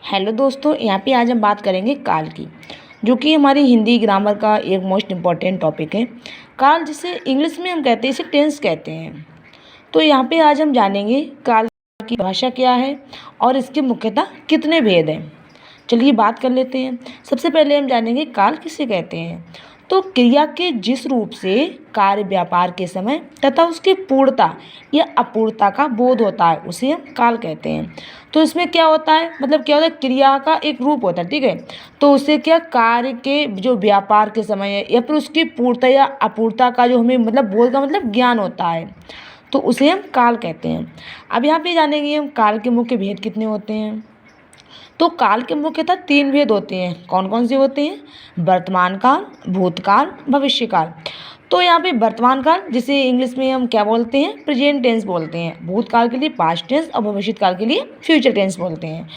Hello दोस्तों, यहाँ पे आज हम बात करेंगे काल की, जो कि हमारी हिंदी ग्रामर का एक मोस्ट इम्पॉर्टेंट टॉपिक है। काल जिसे इंग्लिश में हम कहते हैं, इसे टेंस कहते हैं। तो यहाँ पे आज हम जानेंगे काल की भाषा क्या है और इसके मुख्यतः कितने भेद हैं। चलिए बात कर लेते हैं। सबसे पहले हम जानेंगे काल किसे कहते हैं। तो क्रिया के जिस रूप से कार्य व्यापार के समय तथा उसकी पूर्णता या अपूर्णता का बोध होता है उसे हम काल कहते हैं। तो इसमें क्या होता है, मतलब क्या होता है, क्रिया का एक रूप होता है, ठीक है। तो उससे क्या कार्य के जो व्यापार के समय है या फिर उसकी पूर्णता या अपूर्णता का जो हमें मतलब बोध का मतलब ज्ञान होता है, तो उसे हम काल कहते हैं। अब यहाँ पे जानेंगे हम काल के मुख्य भेद कितने होते हैं। तो काल के मुख्यतः 3 भेद होते हैं। कौन कौन से होते हैं? वर्तमान काल, भूतकाल, भविष्य काल। तो यहाँ पे वर्तमान काल जिसे इंग्लिश में हम क्या बोलते हैं, प्रेजेंट टेंस बोलते हैं। भूतकाल के लिए पास्ट टेंस और भविष्य काल के लिए फ्यूचर टेंस बोलते हैं।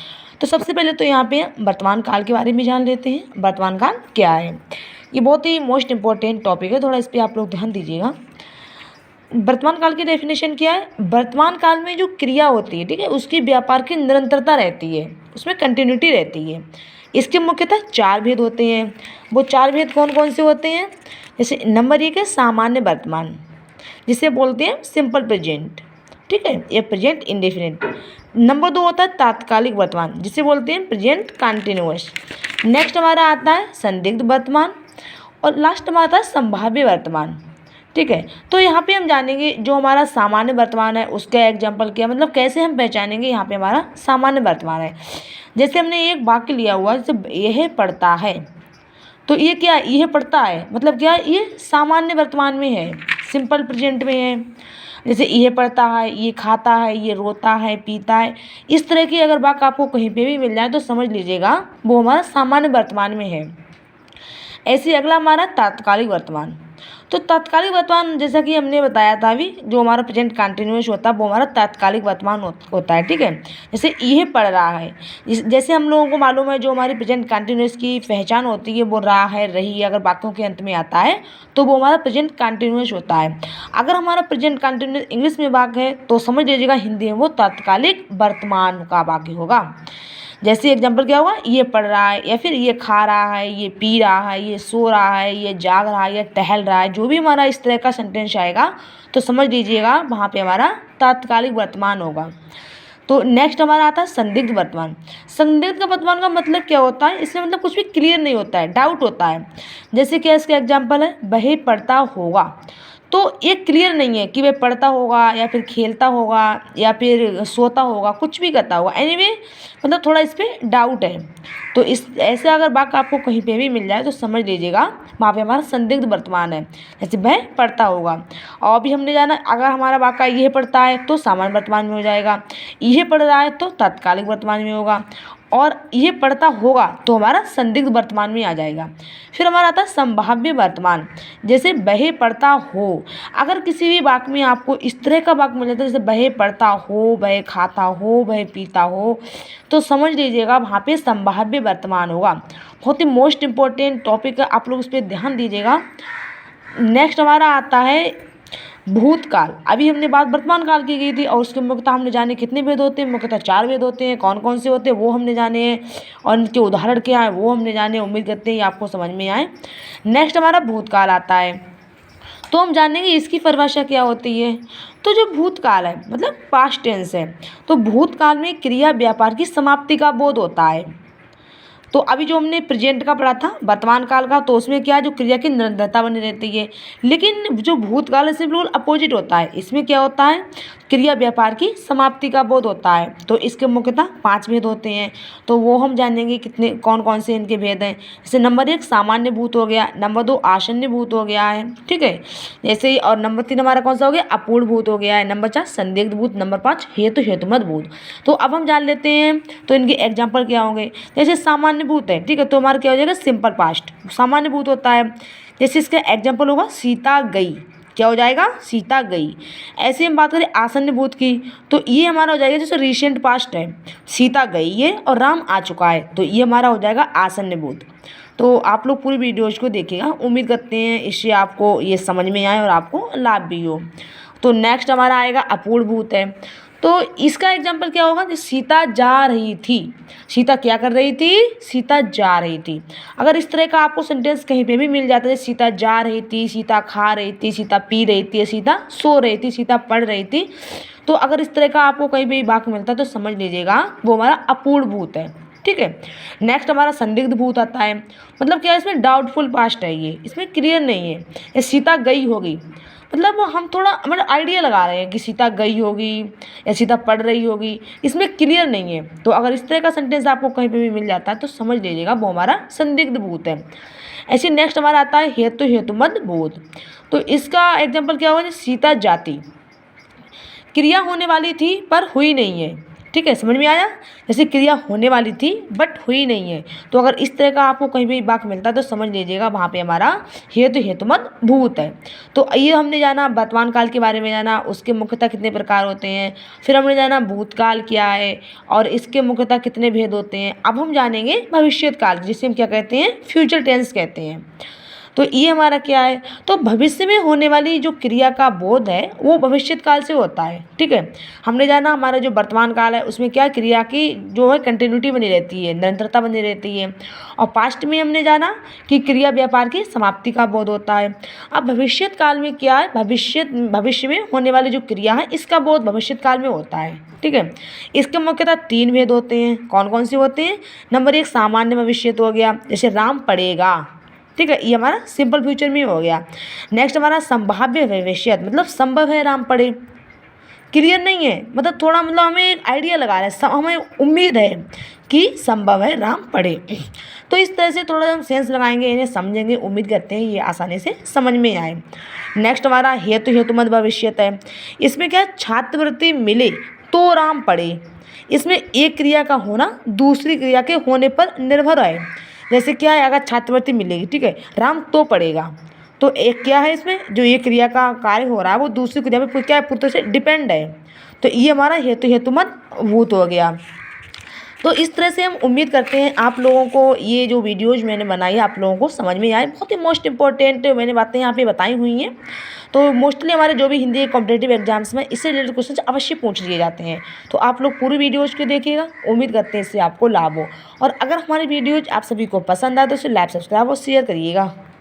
तो सबसे पहले तो यहाँ पे वर्तमान काल के बारे में जान लेते हैं। वर्तमान काल क्या है, ये बहुत ही मोस्ट इंपॉर्टेंट टॉपिक है, थोड़ा इस पर आप लोग ध्यान दीजिएगा। वर्तमान काल की डेफिनेशन क्या है? वर्तमान काल में जो क्रिया होती है, ठीक है, उसकी व्यापार की निरंतरता रहती है, उसमें कंटिन्यूटी रहती है। इसके मुख्यतः 4 भेद होते हैं। वो 4 भेद कौन कौन से होते हैं? जैसे नंबर 1 है सामान्य वर्तमान, जिसे बोलते हैं सिंपल प्रेजेंट, ठीक है, ये प्रेजेंट इंडेफिनिट। नंबर 2 होता है तात्कालिक वर्तमान, जिसे बोलते हैं प्रेजेंट कंटिन्यूअस। नेक्स्ट हमारा आता है संदिग्ध वर्तमान और लास्ट में आता है संभाव्य वर्तमान, ठीक है। तो यहाँ पे हम जानेंगे जो हमारा सामान्य वर्तमान है उसका एग्जाम्पल क्या, मतलब कैसे हम पहचानेंगे यहाँ पे हमारा सामान्य वर्तमान है। जैसे हमने एक वाक्य लिया हुआ, जैसे यह पढ़ता है, तो ये क्या है, यह पढ़ता है मतलब क्या है, ये सामान्य वर्तमान में है, सिंपल प्रेजेंट में है। जैसे यह पढ़ता है, ये खाता है, ये रोता है, पीता है, इस तरह की अगर वाक्य आपको कहीं पे भी मिल जाए तो समझ लीजिएगा वो हमारा सामान्य वर्तमान में है। ऐसे अगला हमारा तात्कालिक वर्तमान। तो तात्कालिक वर्तमान जैसा कि हमने बताया था अभी, जो हमारा प्रेजेंट कंटिन्यूअस होता है वो हमारा तात्कालिक वर्तमान होता है, ठीक है। जैसे यह पढ़ रहा है, जैसे हम लोगों को मालूम है जो हमारी प्रेजेंट कंटिन्यूअस की पहचान होती है वो रहा है, रही, अगर वाक्यों के अंत में आता है तो वो हमारा प्रेजेंट कंटिन्यूअस होता है। अगर हमारा प्रेजेंट कंटिन्यूअस इंग्लिश में वाक्य है तो समझ लीजिएगा हिंदी में वो तात्कालिक वर्तमान का वाक्य होगा। जैसे एग्जाम्पल क्या होगा, ये पढ़ रहा है, या फिर ये खा रहा है, ये पी रहा है, ये सो रहा है, ये जाग रहा है, ये टहल रहा है, जो भी हमारा इस तरह का सेंटेंस आएगा तो समझ लीजिएगा वहाँ पे हमारा तात्कालिक वर्तमान होगा। तो नेक्स्ट हमारा आता है संदिग्ध वर्तमान। संदिग्ध का वर्तमान का मतलब क्या होता है, इसमें मतलब कुछ भी क्लियर नहीं होता है, डाउट होता है। जैसे क्या इसका एग्जाम्पल है, वह पढ़ता होगा, तो ये क्लियर नहीं है कि वह पढ़ता होगा या फिर खेलता होगा या फिर सोता होगा, कुछ भी करता होगा, एनीवे मतलब थोड़ा इस पर डाउट है। तो इस ऐसे अगर वाक्य आपको कहीं पे भी मिल जाए तो समझ लीजिएगा वहाँ पे हमारा संदिग्ध वर्तमान है। जैसे वह पढ़ता होगा, और भी हमने जाना अगर हमारा वाक्य यह पढ़ता है तो सामान्य वर्तमान में हो जाएगा, यह पढ़ रहा है तो तात्कालिक वर्तमान में होगा, और ये पढ़ता होगा तो हमारा संदिग्ध वर्तमान में आ जाएगा। फिर हमारा आता है संभाव्य वर्तमान। जैसे वह पढ़ता हो, अगर किसी भी वाक्य में आपको इस तरह का वाक्य मिल जाता है, जैसे वह पढ़ता हो, वह खाता हो, वह पीता हो, तो समझ लीजिएगा वहाँ पे संभाव्य वर्तमान होगा। बहुत ही मोस्ट इम्पोर्टेंट टॉपिक है, आप लोग उस पर ध्यान दीजिएगा। नेक्स्ट हमारा आता है भूतकाल। अभी हमने बात वर्तमान काल की गई थी और उसके मुख्यतः हमने जाने कितने भेद होते हैं, मुख्यतः 4 भेद होते हैं। कौन कौन से होते हैं वो हमने जाने हैं, और इनके उदाहरण क्या है वो हमने जाने। उम्मीद करते हैं ये आपको समझ में आए। नेक्स्ट हमारा भूतकाल आता है, तो हम जानेंगे इसकी परिभाषा क्या होती है। तो जो भूतकाल है मतलब पास्ट टेंस है, तो भूतकाल में क्रिया व्यापार की समाप्ति का बोध होता है। तो अभी जो हमने प्रेजेंट का पढ़ा था वर्तमान काल का, तो उसमें क्या है, जो क्रिया की निरंतरता बनी रहती है। लेकिन जो भूतकाल है बिल्कुल अपोजिट होता है, इसमें क्या होता है, क्रिया व्यापार की समाप्ति का बोध होता है। तो इसके मुख्यतः 5 भेद होते हैं, तो वो हम जानेंगे कितने कौन कौन से इनके भेद हैं। जैसे नंबर 1 सामान्य भूत हो गया, नंबर 2 आसन्न भूत हो गया है, ठीक है, जैसे ही, और नंबर 3 हमारा कौन सा हो गया, अपूर्ण भूत हो गया है, नंबर 4 संदिग्ध भूत, नंबर 5 हेतुमत भूत। तो अब हम जान लेते हैं तो इनके एग्जाम्पल क्या होंगे। जैसे सामान्य भूत है, ठीक है, तो हमारा क्या हो जाएगा, सिंपल पास्ट सामान्य भूत होता है। जैसे इसका एग्जाम्पल होगा सीता गई, क्या हो जाएगा, सीता गई। ऐसे हम बात करें आसन्न भूत की, तो ये हमारा हो जाएगा जैसे रिसेंट पास्ट है, सीता गई है और राम आ चुका है, तो ये हमारा हो जाएगा आसन्न भूत। तो आप लोग पूरी वीडियोज को देखिएगा, उम्मीद करते हैं इससे आपको ये समझ में आए और आपको लाभ भी हो। तो नेक्स्ट हमारा आएगा अपूर्ण भूत है। तो इसका एग्जाम्पल क्या होगा कि सीता जा रही थी। सीता क्या कर रही थी? सीता जा रही थी। अगर इस तरह का आपको सेंटेंस कहीं पे भी मिल जाता है, सीता जा रही थी, सीता खा रही थी, सीता पी रही थी, सीता सो रही थी, सीता पढ़ रही थी, तो अगर इस तरह का आपको कहीं भी वाक्य मिलता है तो समझ लीजिएगा वो हमारा अपूर्ण भूत है। ठीक है। नेक्स्ट हमारा संदिग्ध भूत आता है। मतलब क्या है, इसमें डाउटफुल पास्ट है, ये इसमें क्लियर नहीं है। ये सीता गई होगी, मतलब हम थोड़ा मतलब आइडिया लगा रहे हैं कि सीता गई होगी या सीता पढ़ रही होगी, इसमें क्लियर नहीं है। तो अगर इस तरह का सेंटेंस आपको कहीं पे भी मिल जाता है तो समझ लीजिएगा वो हमारा संदिग्ध भूत है। ऐसे नेक्स्ट हमारा आता है हेतु हेतुमद भूत। तो इसका एग्जाम्पल क्या होगा? सीता जाती, क्रिया होने वाली थी पर हुई नहीं है। ठीक है, समझ में आया? जैसे क्रिया होने वाली थी बट हुई नहीं है। तो अगर इस तरह का आपको कहीं भी वाक्य मिलता है तो समझ लीजिएगा वहाँ पे हमारा हेतु हेतुमद भूत है। तो ये हमने जाना वर्तमान काल के बारे में, जाना उसके मुख्यतः कितने प्रकार होते हैं। फिर हमने जाना भूतकाल क्या है और इसके मुख्यतः कितने भेद होते हैं। अब हम जानेंगे भविष्यत काल, जिसे हम क्या कहते हैं? फ्यूचर टेंस कहते हैं। तो ये हमारा क्या है? तो भविष्य में होने वाली जो क्रिया का बोध है वो भविष्यत काल से होता है। ठीक है। हमने जाना हमारा जो वर्तमान काल है उसमें क्या क्रिया की जो है कंटिन्यूटी बनी रहती है, निरंतरता बनी रहती है। और पास्ट में हमने जाना कि क्रिया व्यापार की समाप्ति का बोध होता है। अब भविष्यत काल में क्या है? भविष्य में होने वाली जो क्रिया है इसका बोध भविष्यत काल में होता है। ठीक है। इसके मुख्यतः 3 भेद होते हैं। कौन कौन से होते हैं? नंबर 1 सामान्य भविष्यत हो गया, जैसे राम पढ़ेगा। ठीक है, ये हमारा सिंपल फ्यूचर में हो गया। नेक्स्ट हमारा संभाव्य भविष्यत, मतलब संभव है राम पढ़े, क्लियर नहीं है, मतलब थोड़ा मतलब हमें एक आइडिया लगा रहे हैं, हमें उम्मीद है कि संभव है राम पढ़े। तो इस तरह से थोड़ा हम सेंस लगाएंगे, इन्हें समझेंगे, उम्मीद करते हैं ये आसानी से समझ में आए। नेक्स्ट हमारा हेतु हेतुमद भविष्यत है। इसमें क्या है? छात्रवृत्ति मिले तो राम पढ़े। इसमें एक क्रिया का होना दूसरी क्रिया के होने पर निर्भर है। जैसे क्या है? अगर छात्रवृत्ति मिलेगी, ठीक है, राम तो पढ़ेगा, तो एक क्या है इसमें जो ये क्रिया का कार्य हो रहा है वो दूसरी क्रिया पे क्या है? पूरी तरह से डिपेंड है। तो ये हमारा हेतु हेतुमद भूत हो गया। तो इस तरह से हम उम्मीद करते हैं आप लोगों को ये जो वीडियोज़ मैंने बनाई आप लोगों को समझ में आए। बहुत ही मोस्ट इंपॉर्टेंट मैंने बातें यहाँ पे बताई हुई हैं। तो मोस्टली हमारे जो भी हिंदी कॉम्पिटेटिव एग्जाम्स में इससे रिलेटेड क्वेश्चन अवश्य पूछ लिए जाते हैं। तो आप लोग पूरी वीडियोज़ को देखिएगा, उम्मीद करते हैं इससे आपको लाभ हो। और अगर हमारी वीडियोज़ आप सभी को पसंद आए तो इसे लाइक, सब्सक्राइब और शेयर करिएगा।